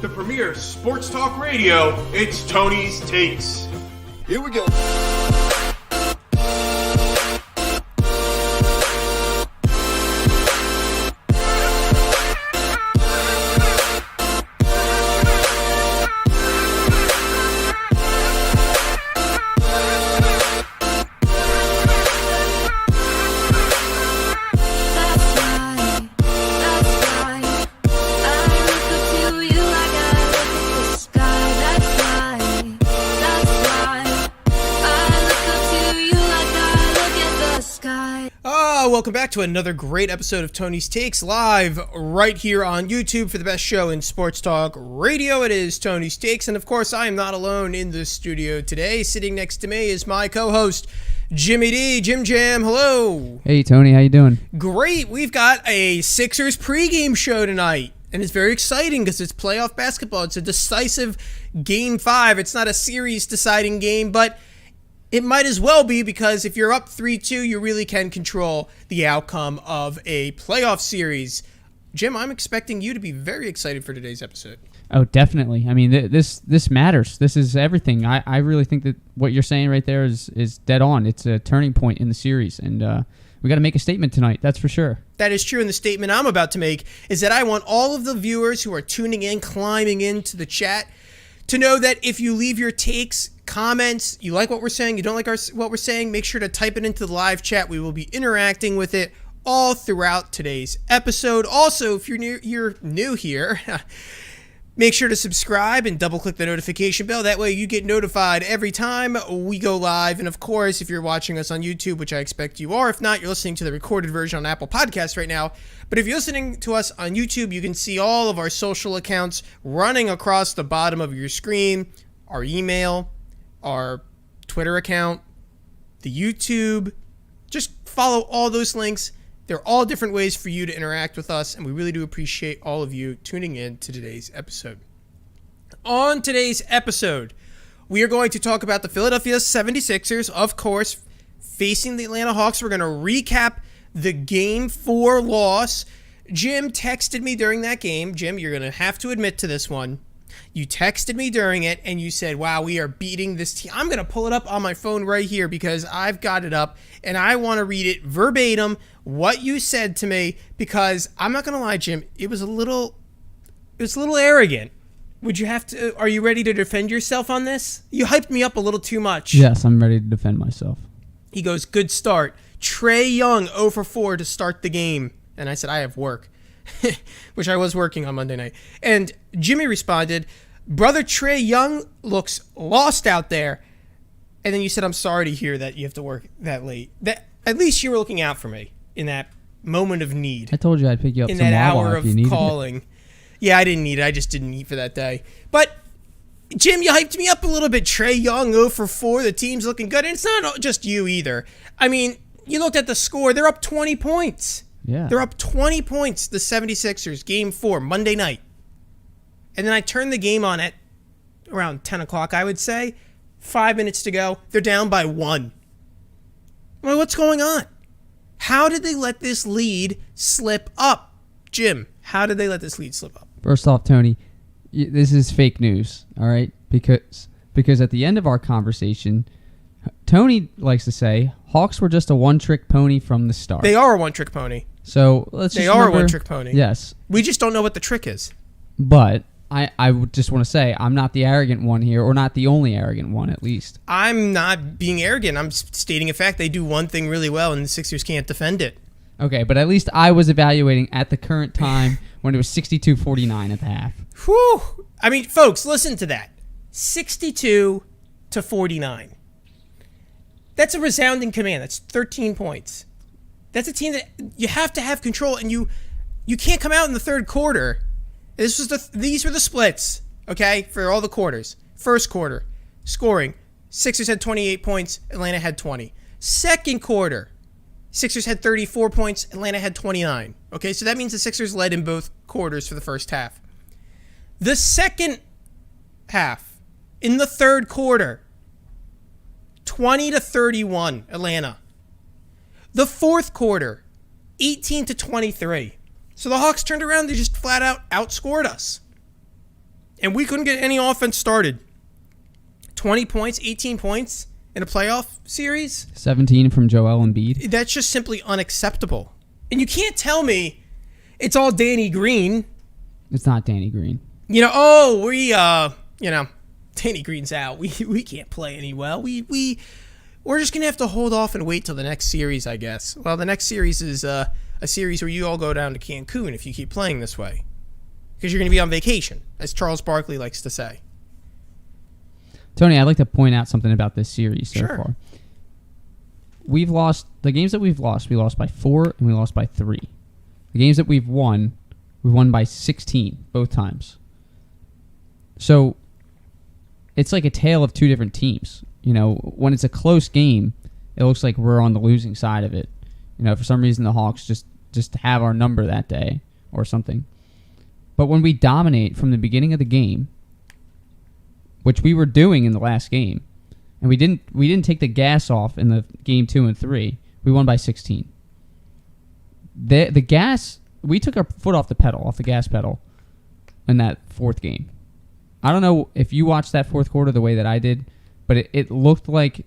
the premier sports talk radio, it's Tony's Takes. Here we go. Welcome back to another great episode of Tony's Takes, live right here on YouTube for the best show in sports talk radio. It is Tony's Takes, and of course, I am not alone in the studio today. Sitting next to me is my co-host, Jimmy D. Jim Jam, hello. Hey, Tony, how you doing? Great. We've got a Sixers pregame show tonight, and it's very exciting because it's playoff basketball. It's a decisive Game 5. It's not a series-deciding game, but it might as well be, because if you're up 3-2, you really can control the outcome of a playoff series. Jim, I'm expecting you to be very excited for today's episode. Oh, definitely. I mean, this matters. This is everything. I really think that what you're saying right there is dead on. It's a turning point in the series, and we got to make a statement tonight. That's for sure. That is true, and the statement I'm about to make is that I want all of the viewers who are tuning in, climbing into the chat, to know that if you leave your takes, comments, you like what we're saying, you don't like what we're saying, make sure to type it into the live chat. We will be interacting with it all throughout today's episode. Also, if you're new here, make sure to subscribe and double-click the notification bell. That way you get notified every time we go live. And of course, if you're watching us on YouTube, which I expect you are, if not, you're listening to the recorded version on Apple Podcasts right now. But if you're listening to us on YouTube, you can see all of our social accounts running across the bottom of your screen, our email, our Twitter account, the YouTube. Just follow all those links. They're all different ways for you to interact with us, and we really do appreciate all of you tuning in to today's episode. On today's episode, we are going to talk about the Philadelphia 76ers, of course, facing the Atlanta Hawks. We're going to recap the Game 4 loss. Jim texted me during that game. Jim, you're going to have to admit to this one. You texted me during it, and you said, wow, we are beating this team. I'm going to pull it up on my phone right here because I've got it up, and I want to read it verbatim, what you said to me, because I'm not going to lie, Jim, it was a little arrogant. Are you ready to defend yourself on this? You hyped me up a little too much. Yes, I'm ready to defend myself. He goes, good start. Trae Young 0 for 4 to start the game. And I said, I have work, which I was working on Monday night. And Jimmy responded, brother Trae Young looks lost out there. And then you said, I'm sorry to hear that you have to work that late. That at least you were looking out for me in that moment of need. I told you I'd pick you up in some that Wawa hour if of you needed calling. it. Yeah, I didn't need it. I just didn't eat for that day. But Jim, you hyped me up a little bit. Trae Young 0 for 4. The team's looking good. And it's not just you either. I mean, you looked at the score. They're up 20 points. Yeah. They're up 20 points, the 76ers, Game 4, Monday night. And then I turned the game on at around 10 o'clock, I would say. 5 minutes to go. They're down by 1. Well, what's going on? How did they let this lead slip up? Jim, how did they let this lead slip up? First off, Tony, this is fake news, all right? Because at the end of our conversation, Tony likes to say, Hawks were just a one-trick pony from the start. They are a one-trick pony. So let's just remember, a one-trick pony. Yes. We just don't know what the trick is. But I would just want to say I'm not the arrogant one here, or not the only arrogant one, at least. I'm not being arrogant. I'm stating a fact. They do one thing really well, and the Sixers can't defend it. Okay, but at least I was evaluating at the current time when it was 62-49 at the half. Whew. I mean, folks, listen to that. 62-49. That's a resounding command. That's 13 points. That's a team that you have to have control, and you can't come out in the third quarter. These were the splits, okay, for all the quarters. First quarter, scoring. Sixers had 28 points. Atlanta had 20. Second quarter, Sixers had 34 points. Atlanta had 29. Okay, so that means the Sixers led in both quarters for the first half. The second half, in the third quarter, 20-31, Atlanta. The fourth quarter, 18-23. So the Hawks turned around, they just flat out outscored us. and we couldn't get any offense started. 20 points, 18 points in a playoff series? 17 from Joel Embiid. That's just simply unacceptable. And you can't tell me it's all Danny Green. It's not Danny Green. Danny Green's out. We can't play any well. We're just going to have to hold off and wait till the next series, I guess. Well, the next series is a series where you all go down to Cancun if you keep playing this way. Because you're going to be on vacation, as Charles Barkley likes to say. Tony, I'd like to point out something about this series so Sure. far. We've lost, the games that we've lost, we lost by 4 and we lost by 3. The games that we've won by 16 both times. So it's like a tale of two different teams. You know, when it's a close game, it looks like we're on the losing side of it. You know, for some reason the Hawks just have our number that day or something. But when we dominate from the beginning of the game, which we were doing in the last game, and we didn't take the gas off in the game 2 and 3, we won by 16. The gas, we took our foot off the gas pedal in that fourth game. I don't know if you watched that fourth quarter the way that I did, but it looked like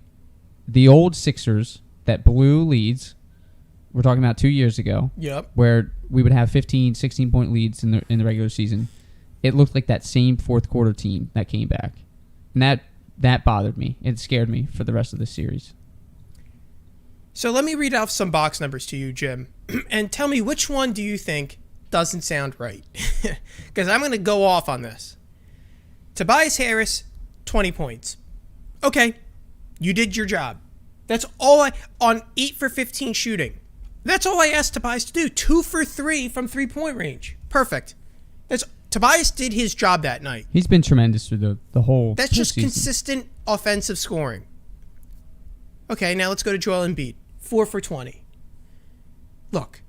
the old Sixers that blew leads. We're talking about 2 years ago. Yep. Where we would have 15, 16-point leads in the regular season. It looked like that same fourth quarter team that came back. And that bothered me. It scared me for the rest of the series. So let me read off some box numbers to you, Jim, and tell me which one do you think doesn't sound right? Because I'm going to go off on this. Tobias Harris, 20 points. Okay, you did your job. That's all on 8 for 15 shooting. That's all I asked Tobias to do. 2 for 3 from 3-point range. Perfect. Tobias did his job that night. He's been tremendous through the whole That's just season. consistent offensive scoring. Okay, now let's go to Joel Embiid. 4 for 20. Look,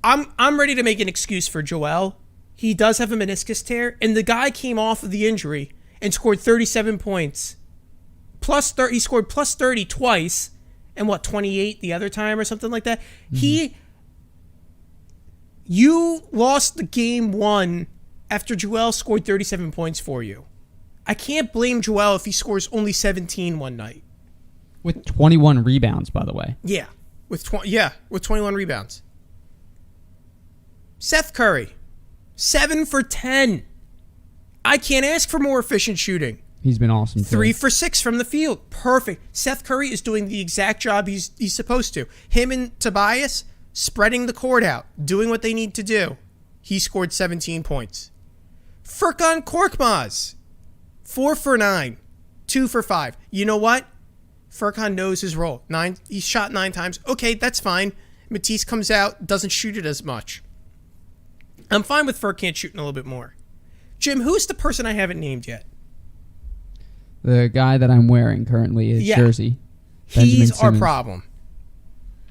I'm ready to make an excuse for Joel. He does have a meniscus tear, and the guy came off of the injury and scored 37 points. He scored plus 30 twice, and 28 the other time or something like that. Mm-hmm. You lost the game 1 after Joel scored 37 points for you. I can't blame Joel if he scores only 17 one night. With 21 rebounds, by the way. Yeah, with 21 rebounds. Seth Curry, 7 for 10. I can't ask for more efficient shooting. He's been awesome, too. 3 for 6 from the field. Perfect. Seth Curry is doing the exact job he's supposed to. Him and Tobias spreading the court out, doing what they need to do. He scored 17 points. Furkan Korkmaz, 4 for 9, 2 for 5. You know what? Furkan knows his role. He shot 9 times. Okay, that's fine. Matisse comes out, doesn't shoot it as much. I'm fine with Furkan shooting a little bit more. Jim, who's the person I haven't named yet? The guy that I'm wearing currently is Jersey. He's Benjamin our problem.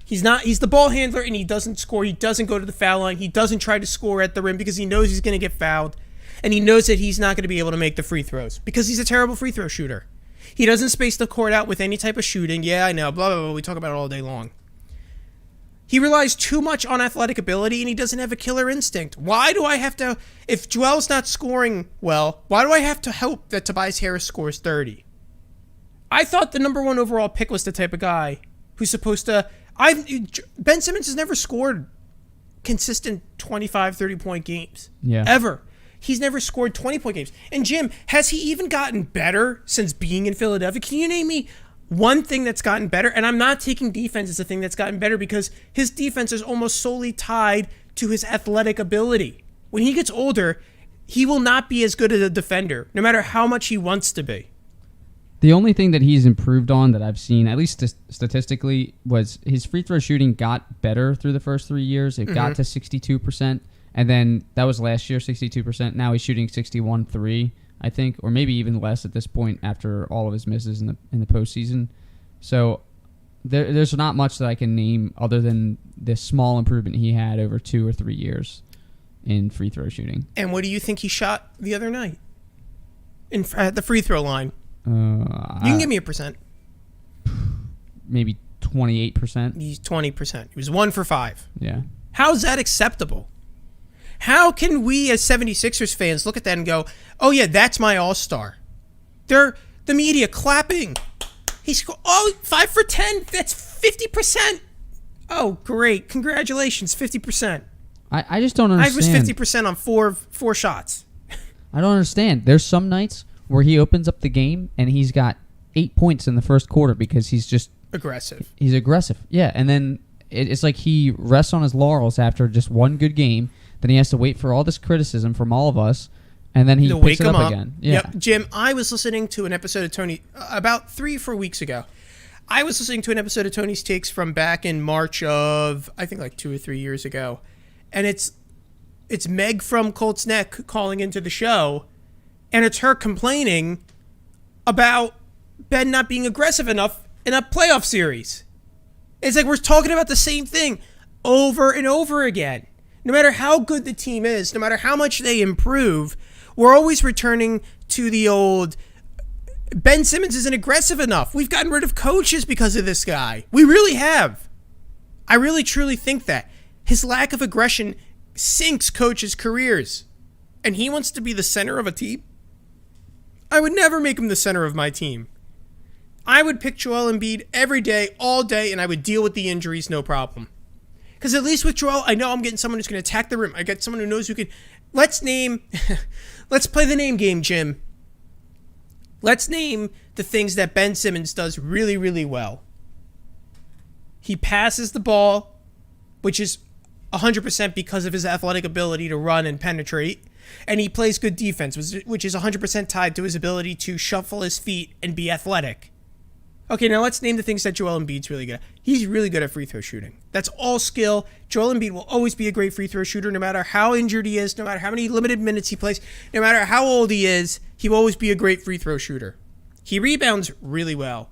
He's the ball handler, and he doesn't score. He doesn't go to the foul line. He doesn't try to score at the rim because he knows he's going to get fouled. And he knows that he's not going to be able to make the free throws because he's a terrible free throw shooter. He doesn't space the court out with any type of shooting. Yeah, I know. Blah, blah, blah. We talk about it all day long. He relies too much on athletic ability, and he doesn't have a killer instinct. Why do I have to... If Joel's not scoring well, why do I have to hope that Tobias Harris scores 30? I thought the number 1 overall pick was the type of guy who's supposed to... Ben Simmons has never scored consistent 25, 30-point games. Yeah. Ever. He's never scored 20-point games. And Jim, has he even gotten better since being in Philadelphia? Can you name me one thing that's gotten better? And I'm not taking defense as a thing that's gotten better because his defense is almost solely tied to his athletic ability. When he gets older, he will not be as good as a defender, no matter how much he wants to be. The only thing that he's improved on that I've seen, at least statistically, was his free throw shooting got better through the first 3 years. It got to 62%, and then that was last year, 62%. Now he's shooting 61.3%, I think, or maybe even less at this point after all of his misses in the postseason. So there's not much that I can name other than this small improvement he had over 2 or 3 years in free throw shooting. And what do you think he shot the other night at the free throw line? You can give me a percent. Maybe 28%. He's 20%. He was 1 for 5. Yeah. How's that acceptable? How can we as 76ers fans look at that and go, oh yeah, that's my all-star? They're the media clapping. He's 5 for 10. That's 50%. Oh, great. Congratulations, 50%. I just don't understand. I was 50% on four shots. I don't understand. There's some nights where he opens up the game and he's got 8 points in the first quarter because he's just aggressive. He's aggressive. Yeah, and then it's like he rests on his laurels after just one good game. Then he has to wait for all this criticism from all of us, and then he picks it up again. Yeah. Yep. Jim, I was listening to an episode of Tony about 3-4 weeks ago. I was listening to an episode of Tony's Takes from back in March of, I think, like 2 or 3 years ago. And it's Meg from Colts Neck calling into the show, and it's her complaining about Ben not being aggressive enough in a playoff series. It's like we're talking about the same thing over and over again. No matter how good the team is, no matter how much they improve, we're always returning to the old Ben Simmons isn't aggressive enough. We've gotten rid of coaches because of this guy. We really have. I really truly think that. His lack of aggression sinks coaches' careers. And he wants to be the center of a team? I would never make him the center of my team. I would pick Joel Embiid every day, all day, and I would deal with the injuries, no problem. Because at least with Joel, I know I'm getting someone who's going to attack the rim. I get someone who knows who can... Let's play the name game, Jim. Let's name the things that Ben Simmons does really, really well. He passes the ball, which is 100% because of his athletic ability to run and penetrate. And he plays good defense, which is 100% tied to his ability to shuffle his feet and be athletic. Okay, now let's name the things that Joel Embiid's really good at. He's really good at free throw shooting. That's all skill. Joel Embiid will always be a great free throw shooter no matter how injured he is, no matter how many limited minutes he plays, no matter how old he is, he will always be a great free throw shooter. He rebounds really well.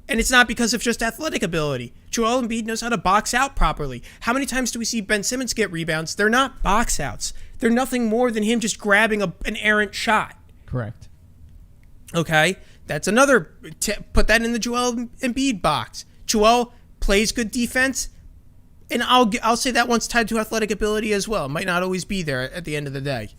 And it's not because of just athletic ability. Joel Embiid knows how to box out properly. How many times do we see Ben Simmons get rebounds? They're not box outs. They're nothing more than him just grabbing an errant shot. Correct. Okay? That's another... Put that in the Joel Embiid box. Joel plays good defense, and I'll say that one's tied to athletic ability as well. It might not always be there at the end of the day.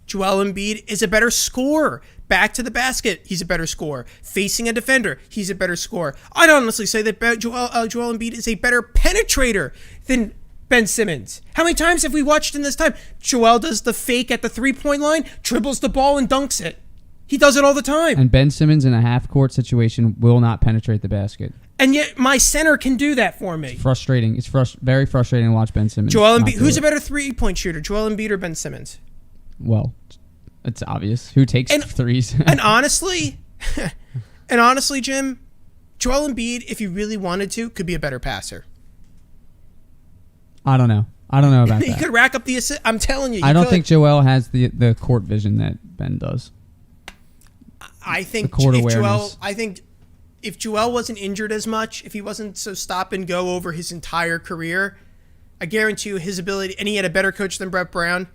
Joel Embiid is a better scorer. Back to the basket, he's a better scorer. Facing a defender, he's a better scorer. I'd honestly say that Joel Embiid is a better penetrator than Ben Simmons. How many times have we watched in this time? Joel does the fake at the three-point line, dribbles the ball, and dunks it. He does it all the time. And Ben Simmons in a half-court situation will not penetrate the basket. And yet my center can do that for me. It's frustrating. It's very frustrating to watch Ben Simmons. Joel Embiid. Who's a better three-point shooter, Joel Embiid or Ben Simmons? Well, it's obvious. Who takes threes? and honestly, Jim, Joel Embiid, if he really wanted to, could be a better passer. I don't know about that. He could rack up the assist. I'm telling you. I don't think Joel has the court vision that Ben does. I think if Joel wasn't injured as much, if he wasn't so stop and go over his entire career, I guarantee you his ability, and he had a better coach than Brett Brown,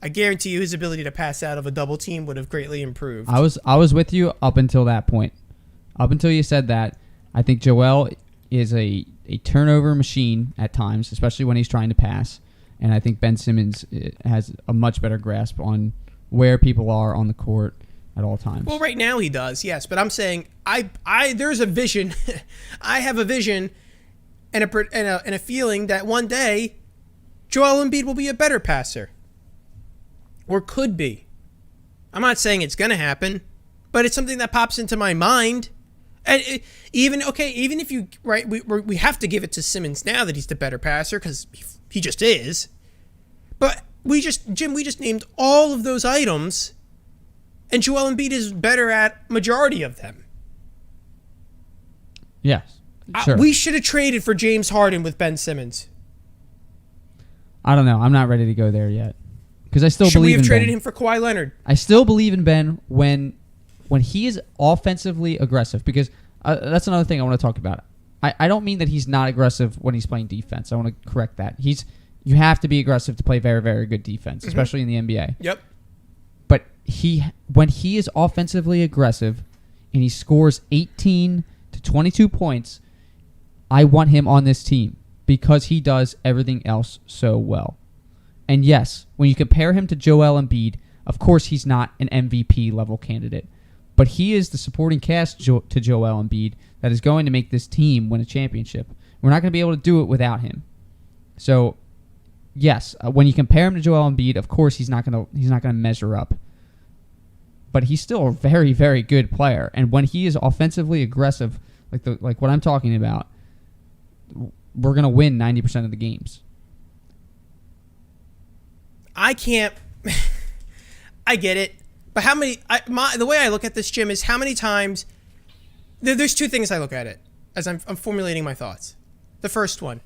I guarantee you his ability to pass out of a double team would have greatly improved. I was with you up until that point. Up until you said that, I think Joel is a turnover machine at times, especially when he's trying to pass. And I think Ben Simmons has a much better grasp on where people are on the court at all times. Well, right now he does, yes. But I'm saying there's a vision. I have a vision and a feeling that one day Joel Embiid will be a better passer. Or could be. I'm not saying it's going to happen, but it's something that pops into my mind. And even if you, right, we have to give it to Simmons now that he's the better passer because he just is. But Jim, we just named all of those items, and Joel Embiid is better at majority of them. Yes, sure. We should have traded for James Harden with Ben Simmons. I don't know. I'm not ready to go there yet. Because I still Should believe in Ben. we have traded him for Kawhi Leonard? I still believe in Ben when he is offensively aggressive. Because that's another thing I want to talk about. I don't mean that he's not aggressive when he's playing defense. I want to correct that. You have to be aggressive to play very, very good defense, especially in the NBA. Yep. But when he is offensively aggressive and he scores 18 to 22 points, I want him on this team because he does everything else so well. And yes, when you compare him to Joel Embiid, of course he's not an MVP level candidate. But he is the supporting cast to Joel Embiid that is going to make this team win a championship. We're not going to be able to do it without him. So, yes, when you compare him to Joel Embiid, of course he's not going to measure up. But he's still a very, very good player. And when he is offensively aggressive, like what I'm talking about, we're going to win 90% of the games. I can't. I get it, but how many? The way I look at this, Jim, is how many times. There's two things I look at it as I'm formulating my thoughts. The first one,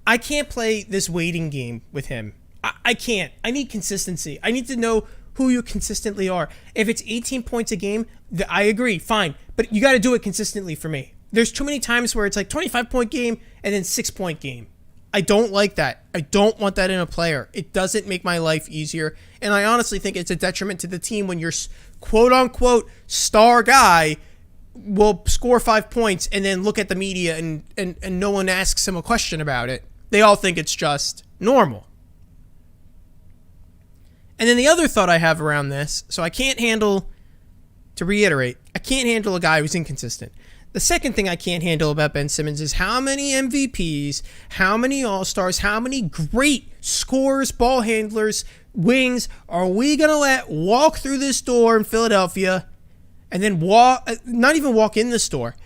I can't play this waiting game with him. I can't. I need consistency. I need to know who you consistently are. If it's 18 points a game, I agree, fine. But you got to do it consistently for me. There's too many times where it's like 25-point game and then 6-point game. I don't like that. I don't want that in a player. It doesn't make my life easier. And I honestly think it's a detriment to the team when your quote-unquote star guy will score 5 points and then look at the media and no one asks him a question about it. They all think it's just normal. And then the other thought I have around this, so I can't handle, to reiterate, I can't handle a guy who's inconsistent. The second thing I can't handle about Ben Simmons is how many MVPs, how many All-Stars, how many great scorers, ball handlers, wings are we going to let walk through this door in Philadelphia and then not even walk in the store?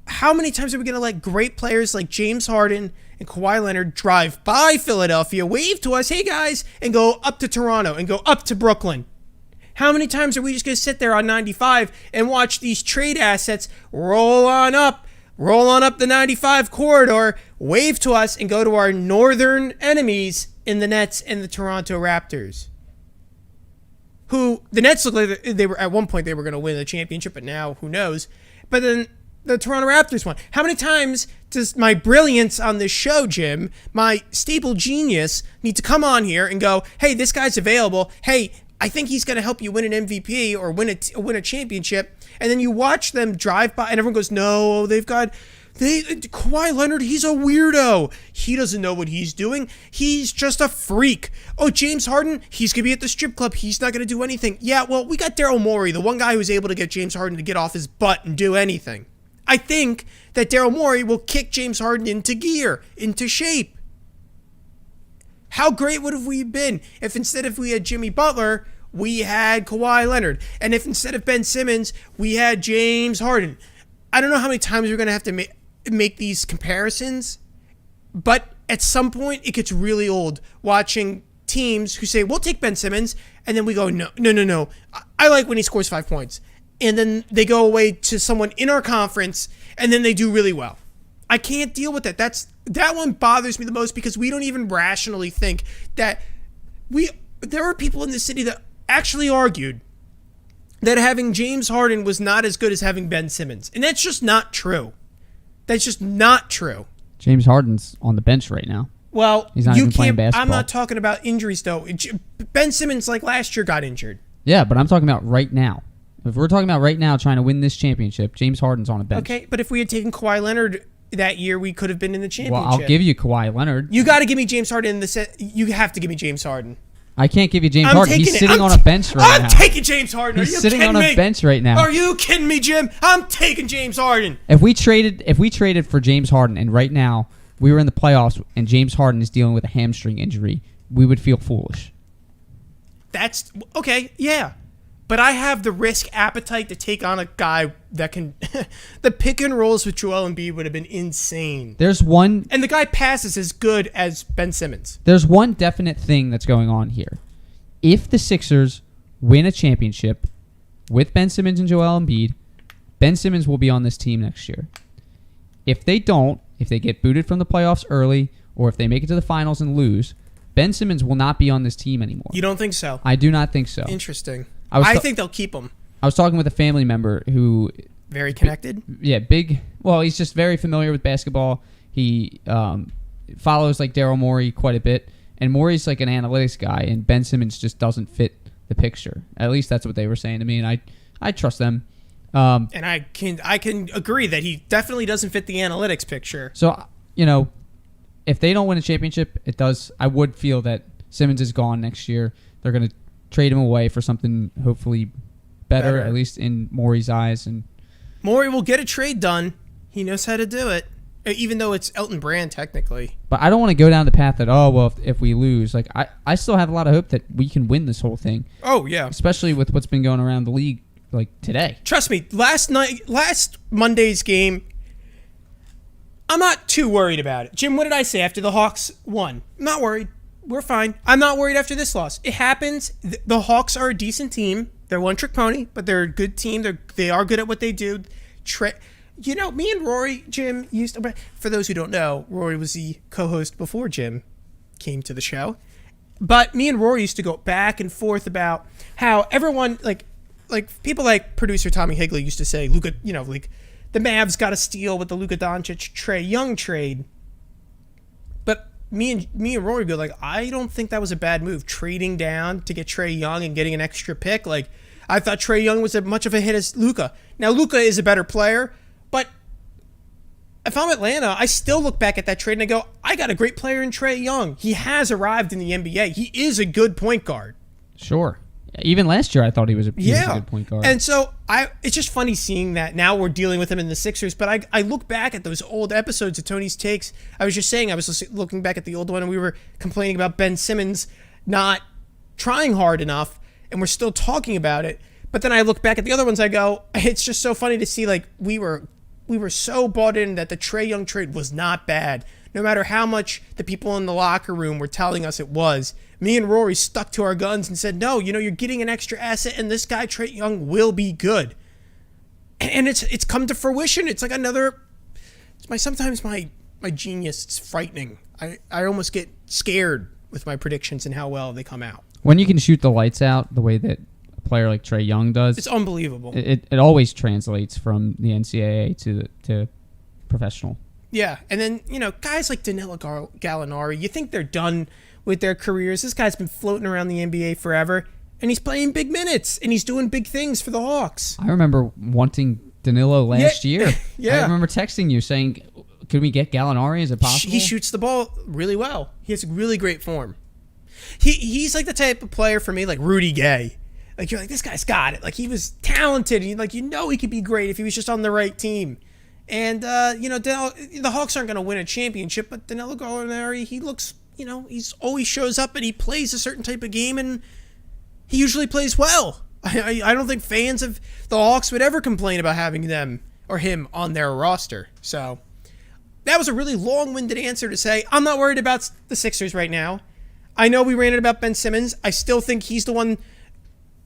How many times are we going to let great players like James Harden and Kawhi Leonard drive by Philadelphia, wave to us, hey guys, and go up to Toronto and go up to Brooklyn? How many times are we just going to sit there on 95 and watch these trade assets roll on up the 95 corridor, wave to us, and go to our northern enemies in the Nets and the Toronto Raptors? Who, the Nets look like they were, at one point they were going to win the championship, but now who knows? But then the Toronto Raptors won. How many times does my brilliance on this show, Jim, my stable genius, need to come on here and go, hey, this guy's available. Hey, I think he's going to help you win an MVP or win a championship. And then you watch them drive by and everyone goes, no, Kawhi Leonard, he's a weirdo. He doesn't know what he's doing. He's just a freak. Oh, James Harden, he's going to be at the strip club. He's not going to do anything. Yeah, well, we got Daryl Morey, the one guy who was able to get James Harden to get off his butt and do anything. I think that Daryl Morey will kick James Harden into gear, into shape. How great would have we been if instead of we had Jimmy Butler, we had Kawhi Leonard, and if instead of Ben Simmons, we had James Harden? I don't know how many times we're going to have to make these comparisons, but at some point it gets really old watching teams who say, we'll take Ben Simmons, and then we go, no. I like when he scores 5 points. And then they go away to someone in our conference, and then they do really well. I can't deal with that. That one bothers me the most because we don't even rationally think that there are people in the city that actually argued that having James Harden was not as good as having Ben Simmons. And that's just not true. That's just not true. James Harden's on the bench right now. Well, he's not even playing basketball. I'm not talking about injuries, though. Ben Simmons, like last year, got injured. Yeah, but I'm talking about right now. If we're talking about right now trying to win this championship, James Harden's on a bench. Okay, but if we had taken Kawhi Leonard that year, we could have been in the championship. Well, I'll give you Kawhi Leonard. You got to give me James Harden in the set. You have to give me James Harden. I can't give you James Harden. He's sitting on a bench right now. I'm taking James Harden. He's sitting on a bench right now. Are you kidding me, Jim? I'm taking James Harden. If we traded for James Harden and right now we were in the playoffs and James Harden is dealing with a hamstring injury, we would feel foolish. That's okay, yeah. But I have the risk appetite to take on a guy that can... The pick and rolls with Joel Embiid would have been insane. And the guy passes as good as Ben Simmons. There's one definite thing that's going on here. If the Sixers win a championship with Ben Simmons and Joel Embiid, Ben Simmons will be on this team next year. If they don't, if they get booted from the playoffs early, or if they make it to the finals and lose, Ben Simmons will not be on this team anymore. You don't think so? I do not think so. Interesting. I think they'll keep him. I was talking with a family member who... Very connected? Big. Well, he's just very familiar with basketball. He follows like Daryl Morey quite a bit. And Morey's like an analytics guy, and Ben Simmons just doesn't fit the picture. At least that's what they were saying to me, and I trust them. And I can agree that he definitely doesn't fit the analytics picture. So, if they don't win a championship, I would feel that Simmons is gone next year. They're going to trade him away for something hopefully better, at least in Morey's eyes. And Morey will get a trade done. He knows how to do it, even though it's Elton Brand technically. But I don't want to go down the path that, if we lose. Like I still have a lot of hope that we can win this whole thing. Oh, yeah. Especially with what's been going around the league like today. Trust me, last Monday's game, I'm not too worried about it. Jim, what did I say after the Hawks won? I'm not worried. We're fine. I'm not worried after this loss. It happens. The Hawks are a decent team. They're one-trick pony, but they're a good team. They are good at what they do. Me and Rory, Jim, used to... For those who don't know, Rory was the co-host before Jim came to the show. But me and Rory used to go back and forth about how everyone, like people like producer Tommy Higley used to say, Luka, the Mavs got a steal with the Luka Doncic Trae Young trade. But me and Rory go like, I don't think that was a bad move, trading down to get Trae Young and getting an extra pick. Like, I thought Trae Young was as much of a hit as Luka. Now, Luka is a better player, but if I'm Atlanta, I still look back at that trade and I go, I got a great player in Trae Young. He has arrived in the NBA. He is a good point guard. Sure. Even last year, I thought he was a good point guard. And so it's just funny seeing that now we're dealing with him in the Sixers. But I look back at those old episodes of Tony's Takes. I was just saying, I was looking back at the old one and we were complaining about Ben Simmons not trying hard enough, and we're still talking about it. But then I look back at the other ones, I go, it's just so funny to see, like, we were so bought in that the Trae Young trade was not bad. No matter how much the people in the locker room were telling us it was, me and Rory stuck to our guns and said, no, you're getting an extra asset, and this guy, Trae Young, will be good. And it's come to fruition. It's like sometimes my genius, it's frightening. I almost get scared with my predictions and how well they come out. When you can shoot the lights out the way that a player like Trae Young does, it's unbelievable. It always translates from the NCAA to professional. Yeah, and then, guys like Danilo Gallinari, you think they're done with their careers. This guy's been floating around the NBA forever, and he's playing big minutes, and he's doing big things for the Hawks. I remember wanting Danilo last year. Yeah. I remember texting you saying, could we get Gallinari? Is it possible? He shoots the ball really well. He has really great form. He's like the type of player for me, like Rudy Gay. Like, you're like, this guy's got it. Like, he was talented. He could be great if he was just on the right team. And, the Hawks aren't going to win a championship, but Danilo Gallinari, he looks, he's always shows up and he plays a certain type of game, and he usually plays well. I don't think fans of the Hawks would ever complain about having them or him on their roster. So that was a really long-winded answer to say, I'm not worried about the Sixers right now. I know we ranted about Ben Simmons. I still think he's the one.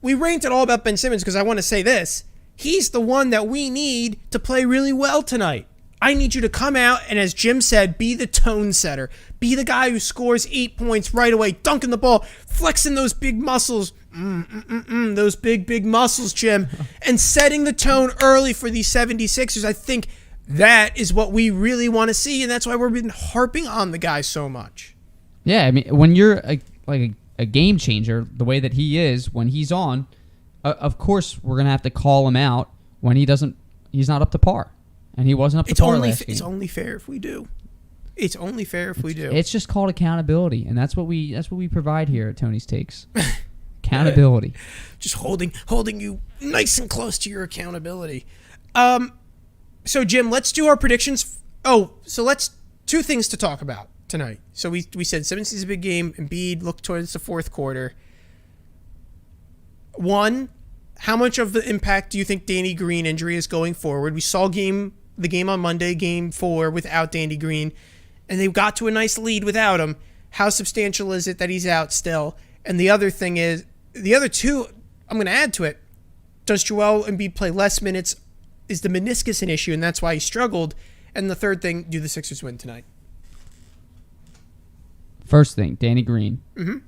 We ranted all about Ben Simmons because I want to say this. He's the one that we need to play really well tonight. I need you to come out and, as Jim said, be the tone setter. Be the guy who scores 8 points right away, dunking the ball, flexing those big muscles. Those big muscles, Jim. And setting the tone early for these 76ers. I think that is what we really want to see, and that's why we've been harping on the guy so much. Yeah, I mean, when you're a game changer, the way that he is, when he's on, of course we're going to have to call him out when he's not up to par. And he wasn't up to par last game. It's only fair if we do. It's only fair if we do. It's just called accountability, and that's what we provide here at Tony's Takes. Accountability. Just holding you nice and close to your accountability. So Jim, let's do our predictions. Two things to talk about tonight. So we said Simmons is a big game. Embiid look towards the fourth quarter. One, how much of the impact do you think Danny Green injury is going forward? We saw the game on Monday, game 4, without Danny Green, and they got to a nice lead without him. How substantial is it that he's out still? And the other thing is, the other two, I'm going to add to it. Does Joel Embiid play less minutes? Is the meniscus an issue, and that's why he struggled? And the third thing, do the Sixers win tonight? First thing, Danny Green. Mm-hmm.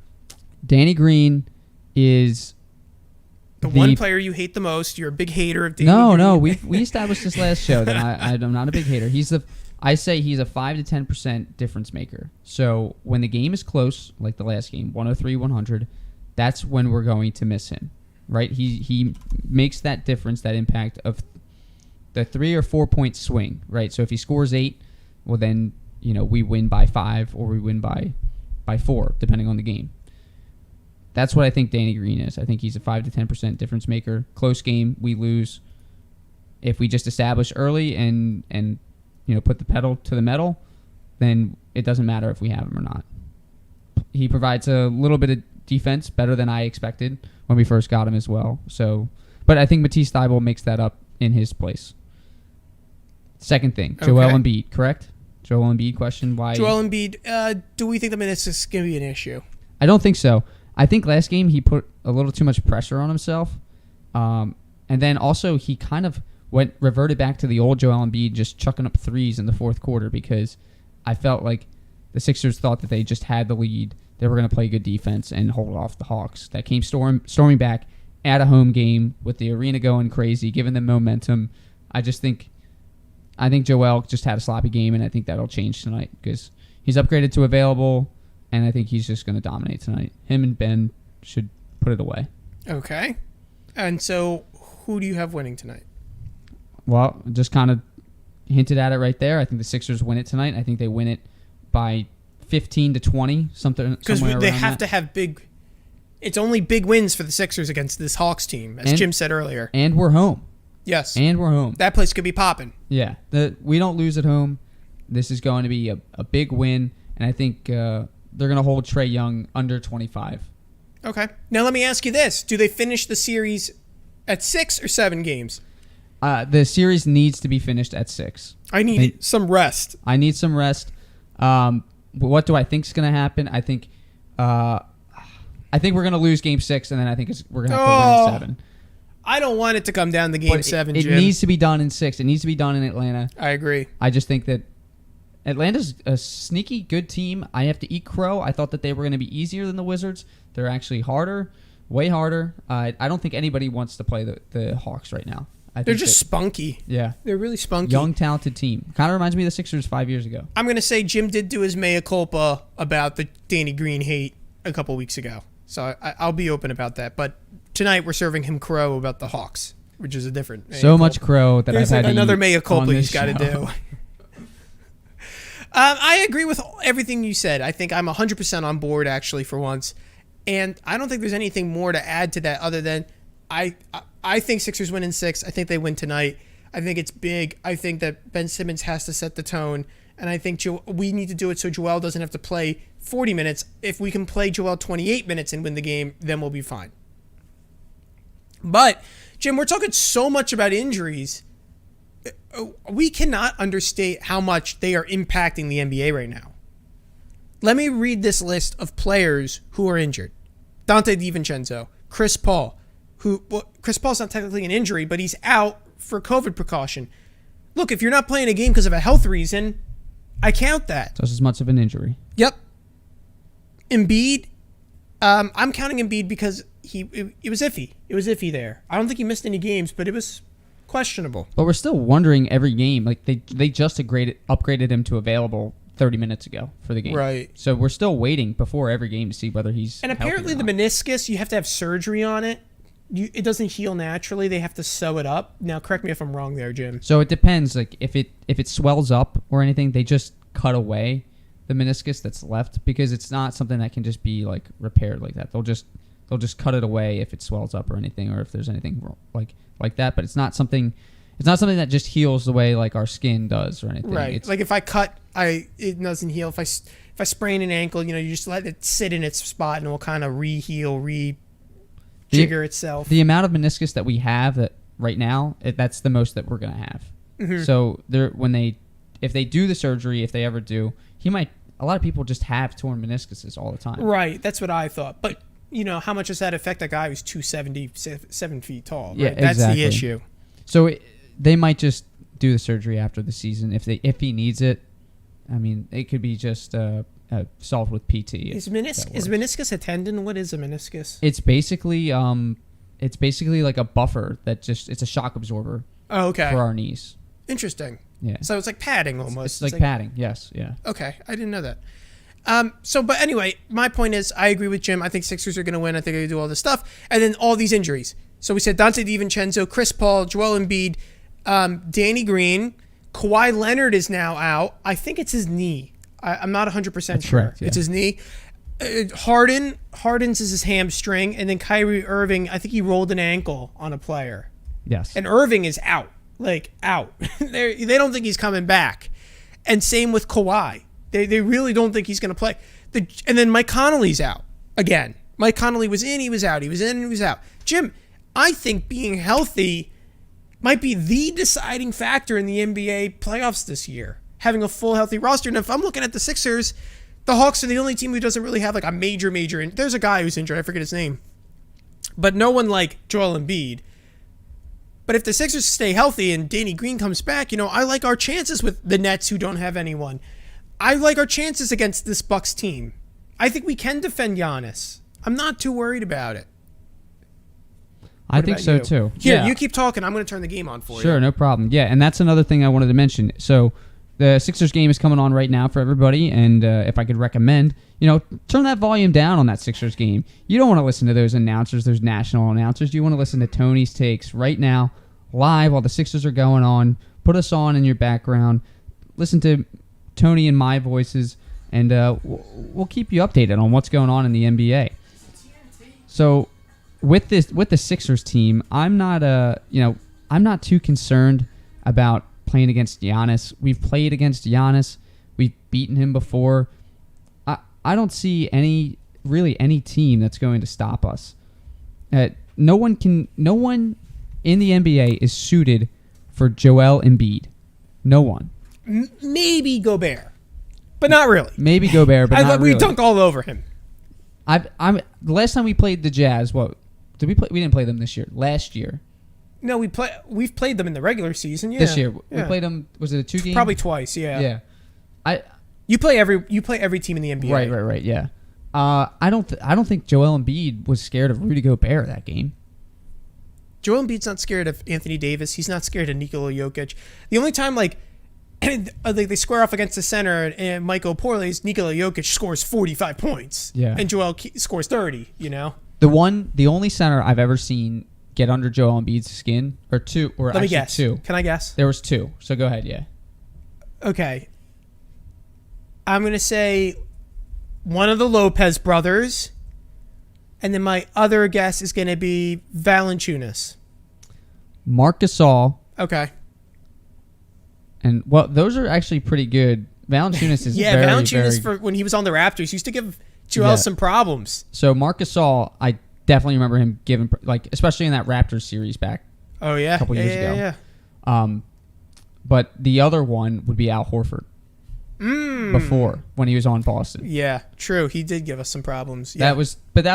Danny Green is the one player you hate the most. You're a big hater of Danny Green. No, we established this last show that I'm not a big hater. I say he's a 5 to 10% difference maker. So when the game is close, like the last game, 103-100, that's when we're going to miss him, right? He makes that difference, that impact of the 3 or 4 point swing, right? So if he scores 8, well then we win by 5 or we win by 4, depending on the game. That's what I think Danny Green is. I think he's a 5 to 10% difference maker. Close game, we lose. If we just establish early and put the pedal to the metal, then it doesn't matter if we have him or not. He provides a little bit of defense, better than I expected when we first got him as well. So, but I think Matisse Thybulle makes that up in his place. Second thing, Joel Embiid, correct? Joel Embiid question. Why? Joel Embiid, do we think the meniscus is going to be an issue? I don't think so. I think last game he put a little too much pressure on himself. And then also he kind of reverted back to the old Joel Embiid, just chucking up threes in the fourth quarter, because I felt like the Sixers thought that they just had the lead. They were going to play good defense and hold off the Hawks. That came storming back at a home game with the arena going crazy, giving them momentum. I think Joel just had a sloppy game, and I think that'll change tonight because he's upgraded to available, and I think he's just going to dominate tonight. Him and Ben should put it away. Okay. And so who do you have winning tonight? Well, just kind of hinted at it right there. I think the Sixers win it tonight. I think they win it by 15 to 20, something. Because they have to have big. It's only big wins for the Sixers against this Hawks team, as Jim said earlier. And we're home. Yes. And we're home. That place could be popping. Yeah. We don't lose at home. This is going to be a big win, and I think they're going to hold Trae Young under 25. Okay. Now let me ask you this: do they finish the series at 6 or 7 games? The series needs to be finished at 6. I need some rest. I need some rest. What do I think is going to happen? I think we're going to lose Game 6, and then I think we're going to have to win 7. I don't want it to come down to Game 7, Jim. It needs to be done in 6. It needs to be done in Atlanta. I agree. I just think that Atlanta's a sneaky good team. I have to eat crow. I thought that they were going to be easier than the Wizards. They're actually harder, way harder. I don't think anybody wants to play the Hawks right now. They're just spunky. Yeah. They're really spunky. Young, talented team. Kind of reminds me of the Sixers 5 years ago. I'm going to say Jim did do his mea culpa about the Danny Green hate a couple weeks ago. So I'll be open about that. But tonight we're serving him crow about the Hawks, which is a different mea culpa. Much crow that There's I've had another to mea eat culpa on he's this got to show. do. I agree with everything you said. I think I'm 100% on board, actually, for once. And I don't think there's anything more to add to that other than I think Sixers win in 6. I think they win tonight. I think it's big. I think that Ben Simmons has to set the tone. And I think we need to do it so Joel doesn't have to play 40 minutes. If we can play Joel 28 minutes and win the game, then we'll be fine. But, Jim, we're talking so much about injuries. We cannot understate how much they are impacting the NBA right now. Let me read this list of players who are injured. Dante DiVincenzo, Chris Paul, Chris Paul's not technically an injury, but he's out for COVID precaution. Look, if you're not playing a game because of a health reason, I count that. Just as much of an injury. Yep. Embiid, I'm counting Embiid because it was iffy. It was iffy there. I don't think he missed any games, but it was questionable. But we're still wondering every game. Like they just upgraded him to available 30 minutes ago for the game. Right. So we're still waiting before every game to see whether he's And apparently the meniscus, you have to have surgery on it. It doesn't heal naturally. They have to sew it up. Now, correct me if I'm wrong there, Jim. So it depends. Like if it swells up or anything, they just cut away the meniscus that's left because it's not something that can just be like repaired like that. They'll just cut it away if it swells up or anything, or if there's anything wrong, like that. But it's not something that just heals the way like our skin does or anything. Right. Like if I cut, it doesn't heal. If I sprain an ankle, you just let it sit in its spot and it will kind of re-heal, jigger itself. The amount of meniscus that we have right now, that's the most that we're gonna have. Mm-hmm. So if they do the surgery, if they ever do, a lot of people just have torn meniscuses all the time. Right, that's what I thought. But how much does that affect a guy who's 277 feet tall? Right? Yeah, That's exactly. the issue. So they might just do the surgery after the season if he needs it. I mean, it could be just solved with PT. Is meniscus a tendon? What is a meniscus? It's basically like a buffer it's a shock absorber. Oh, okay. For our knees. Interesting. Yeah. So it's like padding almost. It's like padding. Yes. Yeah. Okay, I didn't know that. But anyway, my point is, I agree with Jim. I think Sixers are going to win. I think they're going to do all this stuff, and then all these injuries. So we said Dante DiVincenzo, Chris Paul, Joel Embiid, Danny Green, Kawhi Leonard is now out. I think it's his knee. I'm not 100% sure. Correct, yeah. It's his knee. Harden's is his hamstring, and then Kyrie Irving, I think he rolled an ankle on a player. Yes. And Irving is out. Like, out. They don't think he's coming back. And same with Kawhi. They really don't think he's going to play. And then Mike Conley's out again. Mike Conley was in, he was out. He was in, he was out. Jim, I think being healthy might be the deciding factor in the NBA playoffs this year. Having a full, healthy roster. And if I'm looking at the Sixers, the Hawks are the only team who doesn't really have like a major. There's a guy who's injured. I forget his name. But no one like Joel Embiid. But if the Sixers stay healthy and Danny Green comes back, I like our chances with the Nets who don't have anyone. I like our chances against this Bucks team. I think we can defend Giannis. I'm not too worried about it. I think so too. Here, you keep talking. I'm going to turn the game on for you. Sure, no problem. Yeah, and that's another thing I wanted to mention. So the Sixers game is coming on right now for everybody, and if I could recommend, turn that volume down on that Sixers game. You don't want to listen to those announcers, those national announcers. You want to listen to Tony's takes right now, live, while the Sixers are going on. Put us on in your background. Listen to Tony and my voices, and we'll keep you updated on what's going on in the NBA. So with the Sixers team, I'm not too concerned about playing against Giannis. We've played against Giannis. We've beaten him before. I don't see any team that's going to stop us. No one in the NBA is suited for Joel Embiid. No one. Maybe Gobert, but not really. Maybe Gobert, but not really. We dunked all over him. The last time we played the Jazz, what did we play? We didn't play them this year. Last year. No, we've played them in the regular season. Yeah. This year yeah. we played them. Was it a 2 game? Probably twice. Yeah. Yeah. You play every team in the NBA. Right. Yeah. I don't think Joel Embiid was scared of Rudy Gobert that game. Joel Embiid's not scared of Anthony Davis. He's not scared of Nikola Jokic. The only time they square off against the center and Mike O'Porley's Nikola Jokic scores 45 points. Yeah. And Joel scores 30. The only center I've ever seen get under Joel Embiid's skin, or two, or Let me actually guess. two. Can I guess? There was 2. So go ahead. Yeah. Okay. I'm going to say one of the Lopez brothers, and then my other guess is going to be Valanciunas. Marc Gasol. Okay. And those are actually pretty good. Valanciunas is very, Valanciunas very, when he was on the Raptors used to give Joel some problems. So Marc Gasol, I definitely remember him giving, especially in that Raptors series back. Oh yeah, a couple years ago. Yeah. But the other one would be Al Horford. Before, when he was on Boston. Yeah, true. He did give us some problems. Yeah. That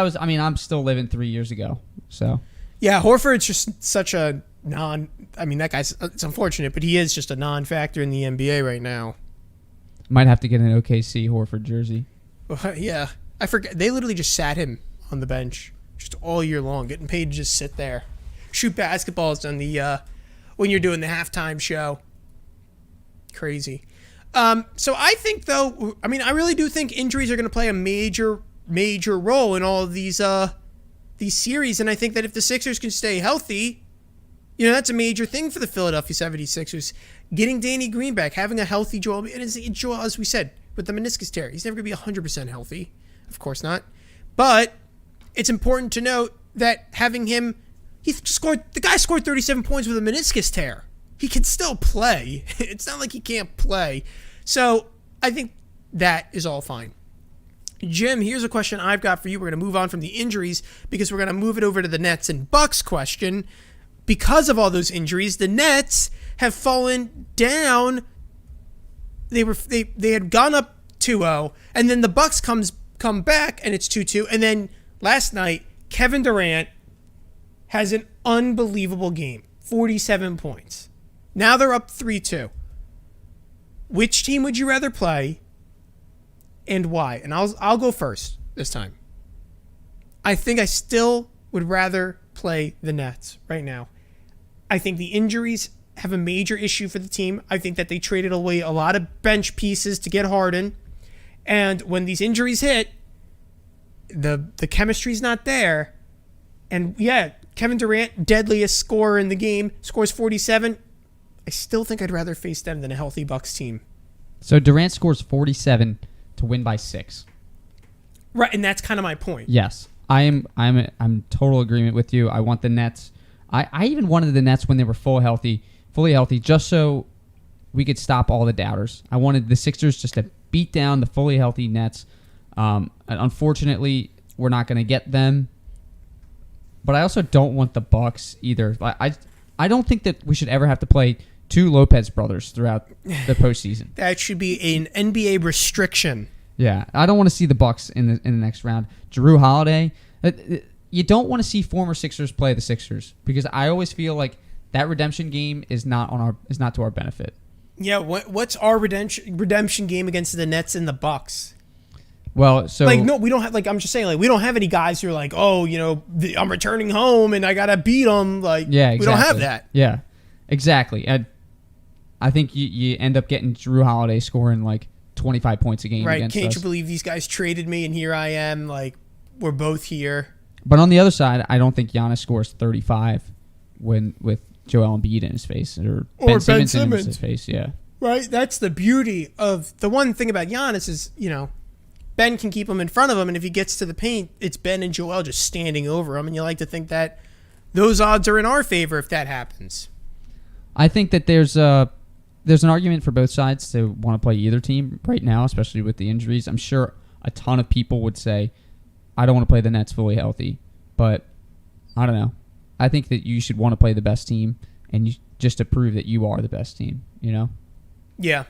was. I mean, I'm still living 3 years ago. So. Yeah, Horford's just such a that guy's. It's unfortunate, but he is just a non-factor in the NBA right now. Might have to get an OKC Horford jersey. Yeah, I forget. They literally just sat him on the bench just all year long, getting paid to just sit there, shoot basketballs on the when you're doing the halftime show. Crazy. So I think, though, I really do think injuries are going to play a major role in all of these series, and I think that if the Sixers can stay healthy, that's a major thing for the Philadelphia 76ers. Getting Danny Green back, having a healthy Joel, as we said, with the meniscus tear, he's never going to be 100% healthy. Of course not. But it's important to note that having him, the guy scored 37 points with a meniscus tear. He can still play. It's not like he can't play. So I think that is all fine. Jim, here's a question I've got for you. We're going to move on from the injuries because we're going to move it over to the Nets and Bucks question. Because of all those injuries, the Nets have fallen down. They had gone up 2-0, and then the Bucks come back and it's 2-2. And then last night, Kevin Durant has an unbelievable game, 47 points. Now they're up 3-2. Which team would you rather play and why? And I'll go first this time. I think I still would rather play the Nets right now. I think the injuries have a major issue for the team. I think that they traded away a lot of bench pieces to get Harden. And when these injuries hit, the chemistry's not there. And yeah, Kevin Durant, deadliest scorer in the game, scores 47. I still think I'd rather face them than a healthy Bucks team. So Durant scores 47 to win by 6. Right, and that's kind of my point. Yes, I'm total agreement with you. I want the Nets. I even wanted the Nets when they were fully healthy, just so we could stop all the doubters. I wanted the Sixers just to beat down the fully healthy Nets. And unfortunately, we're not going to get them. But I also don't want the Bucks either. I don't think that we should ever have to play two Lopez brothers throughout the postseason. That should be an NBA restriction. Yeah, I don't want to see the Bucks in the next round. Jrue Holiday, you don't want to see former Sixers play the Sixers because I always feel like that redemption game is not to our benefit. Yeah, what's our redemption game against the Nets and the Bucks? Well, so no, we don't have I'm just saying we don't have any guys who are like, oh, I'm returning home and I gotta beat them. Yeah, exactly. We don't have that. Yeah, exactly. And I think you end up getting Jrue Holiday scoring 25 points a game. Right? Against Can't us. you believe these guys traded me and here I am? We're both here. But on the other side, I don't think Giannis scores 35 with Joel Embiid in his face or Ben Simmons in his face. Yeah. Right. That's the beauty of the one thing about Giannis is Ben can keep him in front of him, and if he gets to the paint, it's Ben and Joel just standing over him, and you like to think that those odds are in our favor if that happens. I think that there's an argument for both sides to want to play either team right now, especially with the injuries. I'm sure a ton of people would say, I don't want to play the Nets fully healthy, but I don't know. I think that you should want to play the best team, and just to prove that you are the best team, Yeah,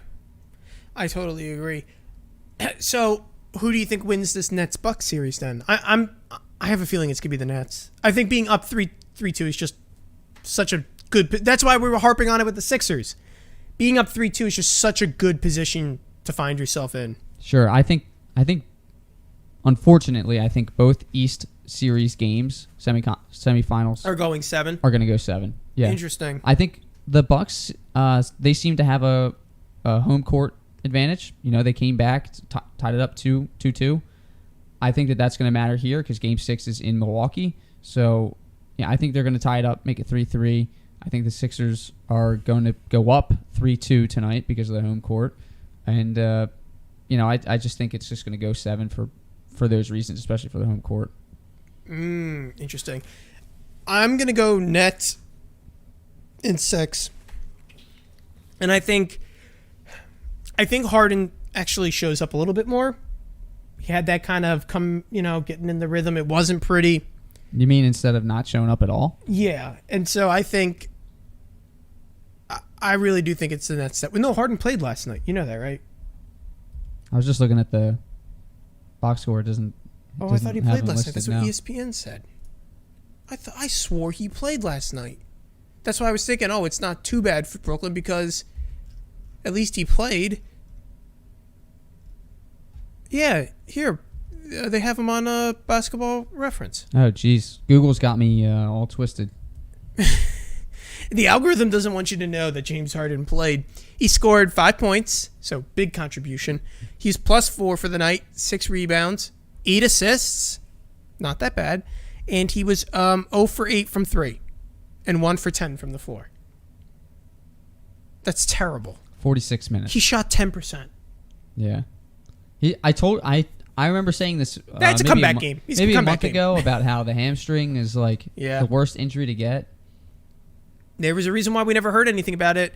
I totally agree. So, who do you think wins this Nets-Bucks series then? I have a feeling it's going to be the Nets. I think being up 3-2 is just such a good... That's why we were harping on it with the Sixers. Being up 3-2 is just such a good position to find yourself in. Sure. I think unfortunately, I think both East Series games, semifinals, Are going 7? are going to go 7. Yeah. Interesting. I think the Bucks, they seem to have a home court advantage. They came back, tied it up 2-2. I think that's going to matter here because Game 6 is in Milwaukee. So, yeah, I think they're going to tie it up, make it 3-3. I think the Sixers are going to go up 3-2 tonight because of the home court. And, I just think it's just going to go 7 for those reasons, especially for the home court. Interesting. I'm going to go Nets in 6. And I think Harden actually shows up a little bit more. He had that kind of getting in the rhythm. It wasn't pretty. You mean instead of not showing up at all? Yeah. And so I really do think it's the Nets that... No, Harden played last night. You know that, right? I was just looking at the box score. It doesn't... I thought he have played him last night. listed That's what now. ESPN said. I swore he played last night. That's why I was thinking, it's not too bad for Brooklyn because at least he played. Yeah, here. They have him on Basketball Reference. Oh, jeez. Google's got me all twisted. The algorithm doesn't want you to know that James Harden played. He scored 5 points, so big contribution. He's +4 for the night, 6 rebounds, 8 assists, not that bad. And he was 0 for 8 from 3 and 1 for 10 from the floor. That's terrible. 46 minutes. He shot 10%. Yeah. I remember saying this. That's a comeback game. He's maybe a a comeback month game. ago about how the hamstring is the worst injury to get. There was a reason why we never heard anything about it.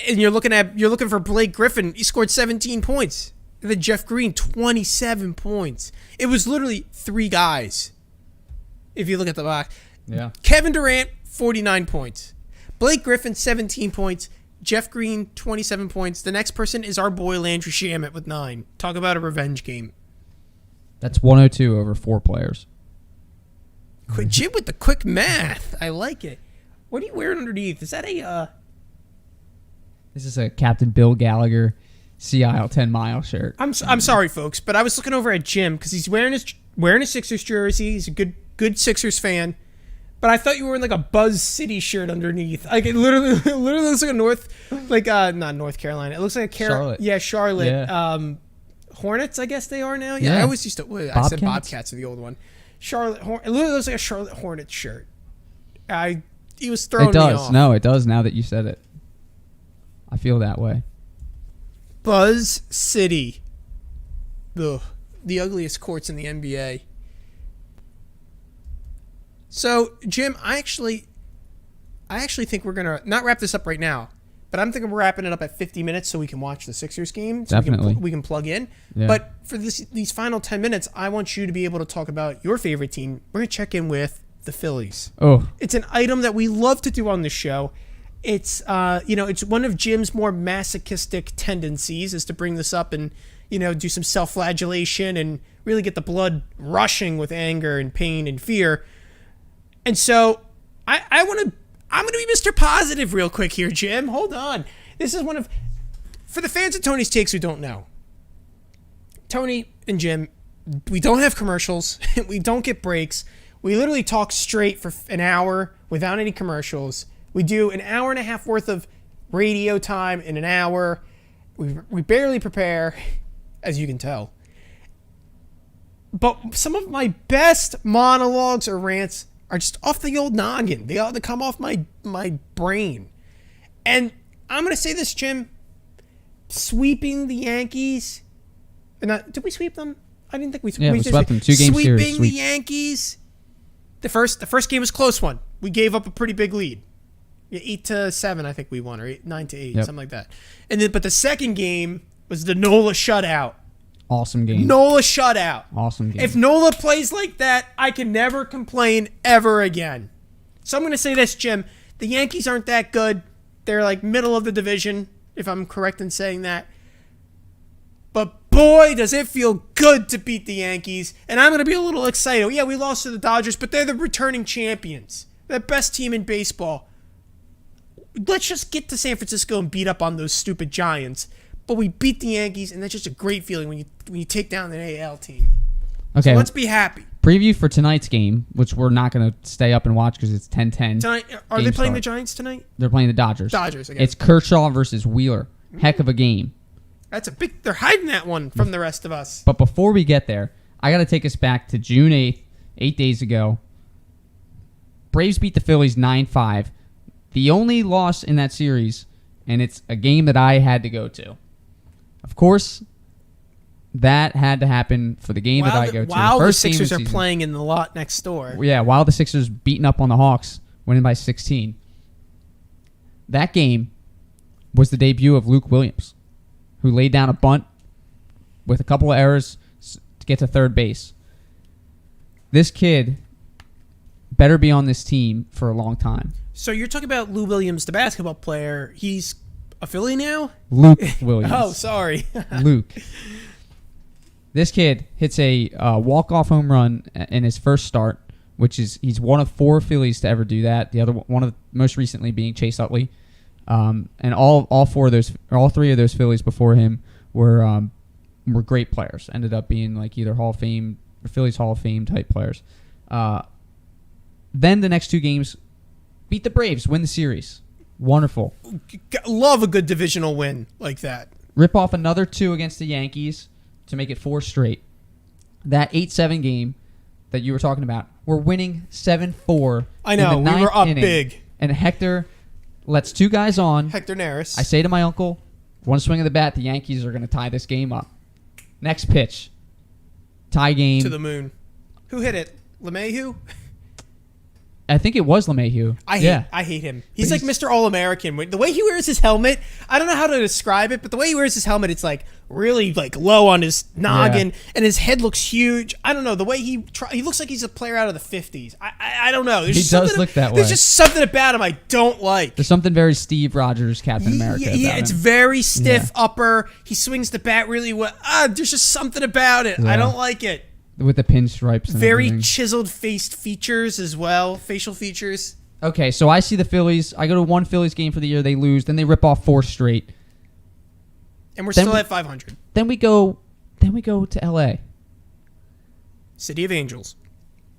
And you're looking for Blake Griffin. He scored 17 points. And then Jeff Green, 27 points. It was literally 3 guys. If you look at the box. Yeah. Kevin Durant, 49 points. Blake Griffin, 17 points. Jeff Green, 27 points. The next person is our boy Landry Shamet with 9. Talk about a revenge game. That's 102 over 4 players. Jim with the quick math. I like it. What are you wearing underneath? Is that a... This is a Captain Bill Gallagher Sea Isle 10 Mile shirt. I'm sorry, folks, but I was looking over at Jim because he's wearing a Sixers jersey. He's a good Sixers fan. But I thought you were wearing a Buzz City shirt underneath. It literally looks like not North Carolina. It looks like a Charlotte. Yeah, Charlotte. Yeah. Hornets, I guess they are now. Yeah, I always used to. I said Bobcats are the old one. Charlotte. It literally looks like a Charlotte Hornets shirt. He was throwing me off. No, it does now that you said it. I feel that way. Buzz City. Ugh. the ugliest courts in the NBA. So, Jim, I actually think we're gonna not wrap this up right now, but I'm thinking we're wrapping it up at 50 minutes so we can watch the Sixers game. So Definitely. we can plug in. Yeah. But for these final 10 minutes, I want you to be able to talk about your favorite team. We're gonna check in with the Phillies. Oh, It's an item that we love to do on the show. It's it's one of Jim's more masochistic tendencies is to bring this up and do some self-flagellation and really get the blood rushing with anger and pain and fear. And so I'm gonna be Mr. Positive real quick here, Jim. Hold on. This is for the fans of Tony's Takes who don't know. Tony and Jim, we don't have commercials. We don't get breaks. We literally talk straight for an hour without any commercials. We do an hour and a half worth of radio time in an hour. We barely prepare, as you can tell. But some of my best monologues or rants are just off the old noggin. They ought to come off my brain. And I'm going to say this, Jim. Sweeping the Yankees. Did we sweep them? I didn't think we swept them. Yeah, we swept them. 2-game series. Sweeping the Yankees. The first game was a close one. We gave up a pretty big lead. 8-7, I think we won, or 9-8, Yep. something like that. But the second game was the Nola shutout. awesome game. Nola shutout. Awesome game. If Nola plays like that, I can never complain ever again. So I'm going to say this, Jim. The Yankees aren't that good. They're like middle of the division, if I'm correct in saying that. But boy, does it feel good to beat the Yankees. And I'm going to be a little excited. Yeah, we lost to the Dodgers, but they're the returning champions. They're the best team in baseball. Let's just get to San Francisco and beat up on those stupid Giants. But we beat the Yankees, and that's just a great feeling when you take down an AL team. Okay, So let's be happy. preview for tonight's game, which we're not going to stay up and watch because it's 10:10. Are they Game playing the start. Giants tonight? They're playing the Dodgers. Dodgers, again. It's Kershaw versus Wheeler. Heck of a game. That's a big... They're hiding that one from the rest of us. But before we get there, I got to take us back to June 8th, 8 days ago. Braves beat the Phillies 9-5. The only loss in that series, and it's a game that I had to go to. Of course, that had to happen for the game that I go to. While the the first game of Sixers the are season. playing in the lot next door. Yeah, while the Sixers beating up on the Hawks, winning by 16. That game was the debut of Luke Williams, who laid down a bunt with a couple of errors to get to third base. This kid better be on this team for a long time. So you're talking about Lou Williams, the basketball player. He's a Philly now? Luke Williams. Oh, sorry. Luke. This kid hits a walk-off home run in his first start, which is he's one of 4 Phillies to ever do that. The other one of most recently being Chase Utley, and all 3 of those Phillies before him were great players. Ended up being like either Hall of Fame or Phillies Hall of Fame type players. Then the next 2 games, beat the Braves, win the series. Wonderful. Love a good divisional win like that. Rip off another 2 against the Yankees to make it 4 straight. That 8-7 game that you were talking about, we're winning 7-4. I know, in the we were 9th up inning, big. And Hector lets 2 guys on. Hector Neris. I say to my uncle, one swing of the bat, the Yankees are going to tie this game up. Next pitch, tie game. to the moon. Who hit it? LeMahieu? I think it was LeMahieu. I hate him. He's But like Mr. All-American. The way he wears his helmet, I don't know how to describe it, but the way he wears his helmet, it's like really like low on his noggin, and his head looks huge. I don't know. The way he looks like he's a player out of the 50s. I don't know. There's He just does something- look that There's way. just something about him I don't like. There's something very Steve Rogers, Captain America about it's him. very stiff Yeah. upper. He swings the bat really well. There's just something about it. I Yeah. don't like it. With the pinstripes and Very everything. chiseled faced features as well, facial features. Okay, so I see the Phillies. I go to 1 Phillies game for the year. They lose. Then they rip off 4 straight. And we're Then still we- at 500. Then we go to L.A. City of Angels.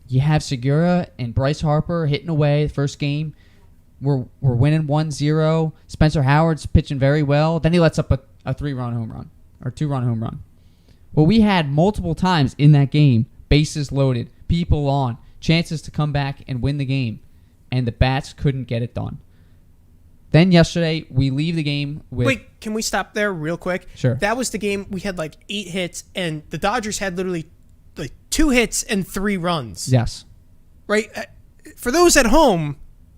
You have Segura and Bryce Harper hitting away the first game. We're winning 1-0. Spencer Howard's pitching very well. Then he lets up a 3-run home run or 2-run home run. Well, we had multiple times in that game, bases loaded, people on, chances to come back and win the game, and the bats couldn't get it done. Then yesterday, we leave the game with... Wait, can we stop there real quick? Sure. That was the game. We had like 8 hits, and the Dodgers had literally like 2 hits and 3 runs. Yes. Right? For those at home,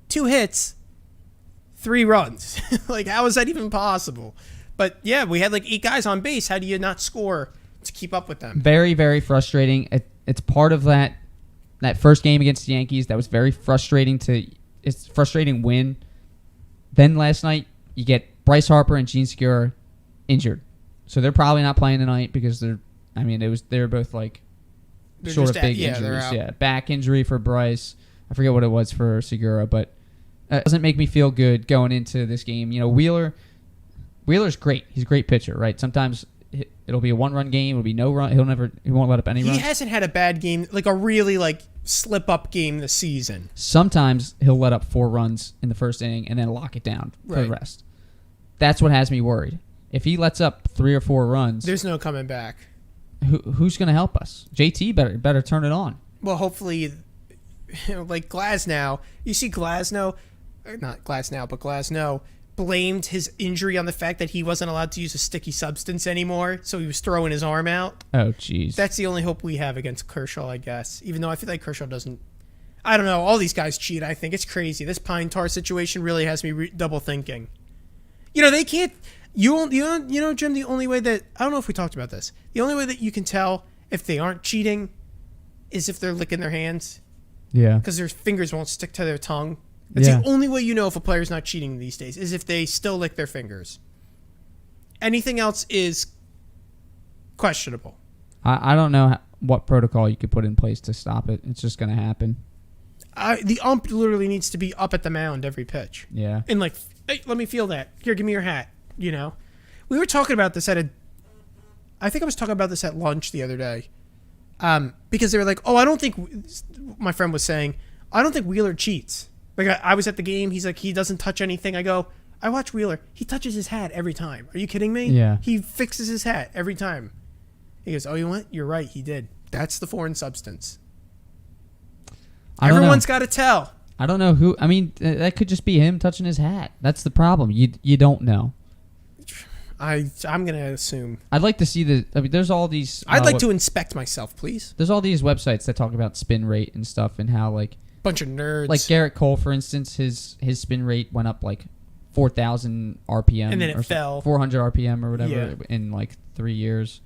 2 hits, 3 runs. Like, how is that even possible? But yeah, we had like 8 guys on base. How do you not score to keep up with them? Very, very frustrating. It's part of that first game against the Yankees. That was very frustrating it's frustrating win. Then last night, you get Bryce Harper and Gene Segura injured. So they're probably not playing tonight because they're both like They're sort of just big they're injuries. out. Yeah, back injury for Bryce. I forget what it was for Segura, but it doesn't make me feel good going into this game. You know, Wheeler's great. He's a great pitcher, right? Sometimes it'll be a 1-run game. It'll be no run. He won't let up any runs. He hasn't had a bad game, like a really like slip-up game this season. Sometimes he'll let up 4 runs in the first inning and then lock it down for the Right. rest. That's what has me worried. If he lets up 3 or 4 runs, There's no coming back. who's going to help us? JT better turn it on. Well, hopefully, like Glasnow. You see Glasnow, not Glasnow, but Glasnow blamed his injury on the fact that he wasn't allowed to use a sticky substance anymore, so he was throwing his arm out. Oh, jeez. That's the only hope we have against Kershaw, I guess. Even though I feel like Kershaw doesn't. I don't know. All these guys cheat. I think it's crazy. This Pine Tar situation really has me double thinking. You know, they can't. You know, Jim. The only way that I don't know if we talked about this. The only way that you can tell if they aren't cheating is if they're licking their hands Yeah. because their fingers won't stick to their tongue. That's Yeah. the only way you know if a player's not cheating these days is if they still lick their fingers. Anything else is questionable. I don't know what protocol you could put in place to stop it. It's just going to happen. The ump literally needs to be up at the mound every pitch. Yeah. And like, hey, let me feel that. Here, give me your hat. You know, we were talking about this I think I was talking about this at lunch the other day, because they were like, "Oh, I don't think." My friend was saying, "I don't think Wheeler cheats." Like I was at the game. He's like, he doesn't touch anything. I go, I watch Wheeler. He touches his hat every time. Are you kidding me? Yeah. He fixes his hat every time. He goes, "Oh, you know what? You're right. He did. That's the foreign substance." I don't know. Everyone's got to tell. I don't know who. I mean, that could just be him touching his hat. That's the problem. You don't know. I'm gonna assume. I'd like to see the. I mean, there's all these. I'd like to inspect myself, please. There's all these websites that talk about spin rate and stuff and how Bunch of nerds. like Garrett Cole, for instance, his spin rate went up like 4,000 RPM, And then it or fell. 400 RPM or whatever Yeah. in like 3 years.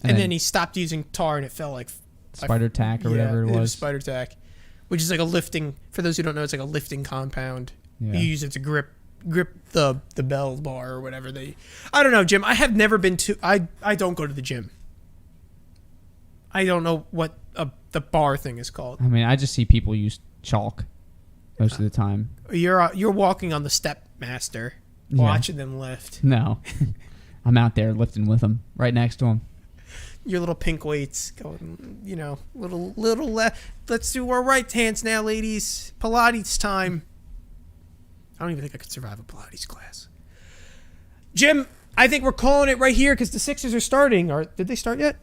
and then he stopped using tar, and it fell like Spider Tack or whatever it was. Spider Tack, which is like a lifting. For those who don't know, it's like a lifting compound. Yeah. You use it to grip the bell bar or whatever they. I don't know, Jim. I have never been to. I don't go to the gym. I don't know what the bar thing is called. I mean, I just see people use chalk most of the time. You're walking on the step master, Yeah. watching them lift. No, I'm out there lifting with them, right next to them. Your little pink weights going, you know, little left. Let's do our right hands now, ladies. Pilates time. I don't even think I could survive a Pilates class. Jim, I think we're calling it right here because the Sixers are starting. Or did they start yet?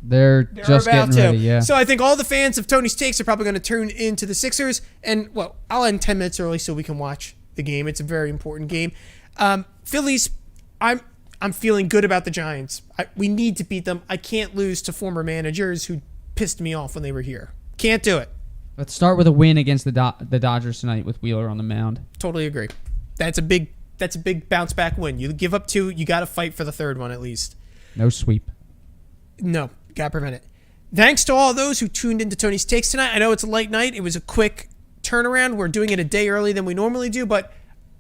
They're just getting ready, yeah. So I think all the fans of Tony's Takes are probably going to tune into the Sixers. And, well, I'll end 10 minutes early so we can watch the game. It's a very important game. Phillies, I'm feeling good about the Giants. We need to beat them. I can't lose to former managers who pissed me off when they were here. Can't do it. Let's start with a win against the Dodgers tonight with Wheeler on the mound. Totally agree. That's a big bounce back win. You give up 2, you got to fight for the 3rd one at least. No sweep. No, got to prevent it. Thanks to all those who tuned into Tony's Takes tonight. I know it's a late night. It was a quick turnaround. We're doing it a day early than we normally do, but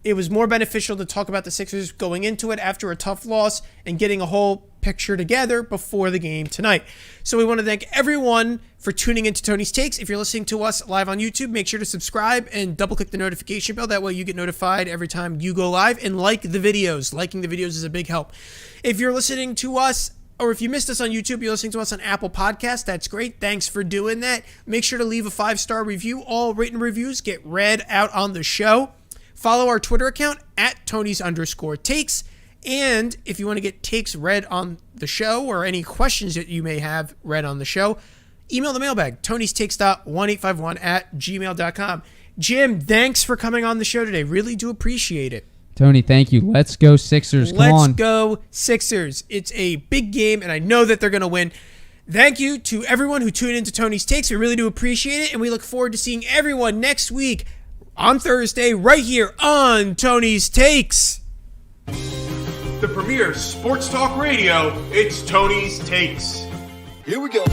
it was more beneficial to talk about the Sixers going into it after a tough loss and getting a whole picture together before the game tonight. So we want to thank everyone for tuning into Tony's Takes. If you're listening to us live on YouTube, make sure to subscribe and double click the notification bell. That way you get notified every time you go live, and like the videos. Liking the videos is a big help. If you're listening to us, or if you missed us on YouTube, you're listening to us on Apple Podcasts. That's great. Thanks for doing that. Make sure to leave a 5-star review. All written reviews get read out on the show. Follow our Twitter account at Tonys_takes. And if you want to get takes read on the show or any questions that you may have read on the show, email the mailbag, tonystakes.1851@gmail.com. Jim, thanks for coming on the show today. Really do appreciate it. Tony, thank you. Let's go Sixers. Come on. Let's go Sixers. It's a big game, and I know that they're going to win. Thank you to everyone who tuned into Tony's Takes. We really do appreciate it, and we look forward to seeing everyone next week on Thursday right here on Tony's Takes. The premier sports talk radio, it's Tony's Takes. Here we go.